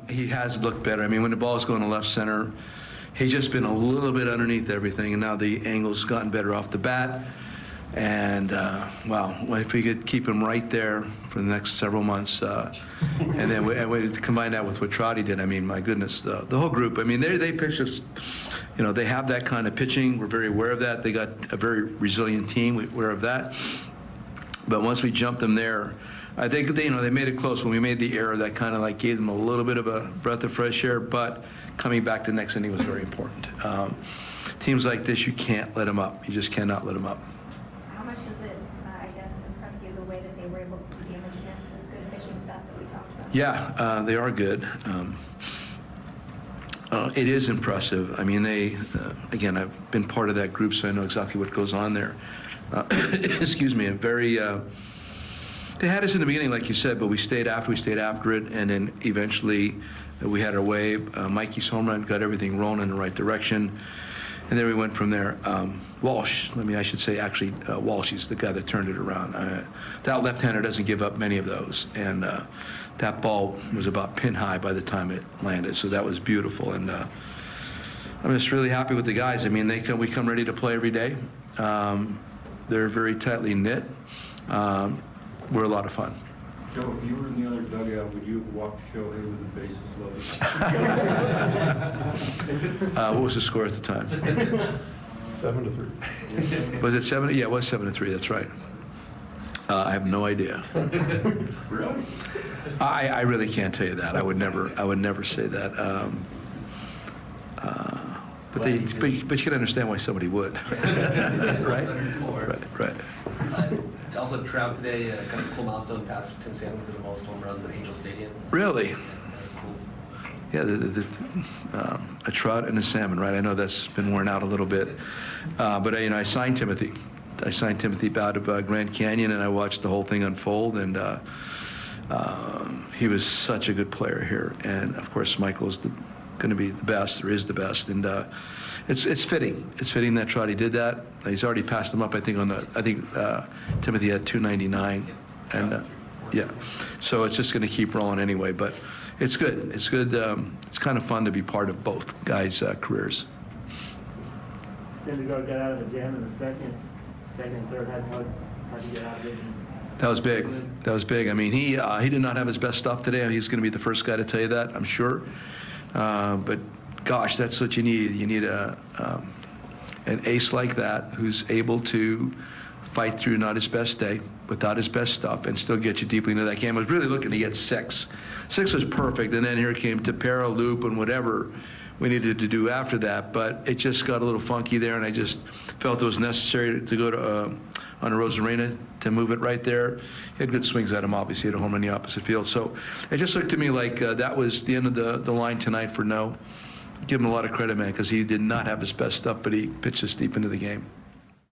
he has looked better. I mean, when the ball's going to left center, he's just been a little bit underneath everything, and now the angle's gotten better off the bat. And, well, if we could keep him right there for the next several months, and then we combine that with what Trotty did, I mean, my goodness, the whole group, I mean, they pitch us, you know, they have that kind of pitching. We're very aware of that. They got a very resilient team. We're aware of that. But once we jumped them there, I think they made it close. When we made the error, that kind of like gave them a little bit of a breath of fresh air, but coming back to the next inning was very important. Teams like this, you can't let them up. You just cannot let them up. How much does it, I guess, impress you the way that they were able to do damage against this good pitching staff that we talked about? Yeah, they are good. It is impressive. I mean, they, again, I've been part of that group, so I know exactly what goes on there. Excuse me, very, they had us in the beginning, like you said, but we stayed after it, and then eventually we had our way. Mikey's home run got everything rolling in the right direction, and then we went from there. Walsh, I should say, actually, Walsh is the guy that turned it around. That left-hander doesn't give up many of those, and that ball was about pin high by the time it landed, so that was beautiful. And I'm just really happy with the guys. I mean, we come ready to play every day. They're very tightly knit. We're a lot of fun. Joe, if you were in the other dugout, would you have walked Shohei with the bases loaded? What was the score at the time? 7-3. Was it 7? Yeah, it was 7-3. That's right. I have no idea. Really? I really can't tell you that. I would never say that. But you can understand why somebody would. Right? Right. Also, Trout today, kind of a cool milestone, passed Tim Salmon for the most home runs at Angel Stadium. Really? Cool. Yeah, a Trout and a Salmon, right? I know that's been worn out a little bit, but I signed Timothy. I signed Timothy out of Grand Canyon, and I watched the whole thing unfold. And he was such a good player here, and of course, Michael's going to be the best. There is the best, and it's fitting. It's fitting that Trotty did that. He's already passed him up. I think Timothy had 299, and yeah. So it's just going to keep rolling anyway. But it's good. It's good. It's kind of fun to be part of both guys' careers. Syndergaard got out of the jam in the second and third. How'd you get out of it? That was big. That was big. I mean, he did not have his best stuff today. He's going to be the first guy to tell you that, I'm sure. But gosh, that's what you need. You need an ace like that who's able to fight through not his best day, without his best stuff, and still get you deeply into that game. I was really looking to get 6. 6 was perfect, and then here came Tepera, loop, and whatever we needed to do after that. But it just got a little funky there, and I just felt it was necessary to go to on a Rosarena to move it right there. He had good swings at him, obviously, he had a home run in the opposite field. So it just looked to me like that was the end of the line tonight for No. Give him a lot of credit, man, because he did not have his best stuff, but he pitched this deep into the game.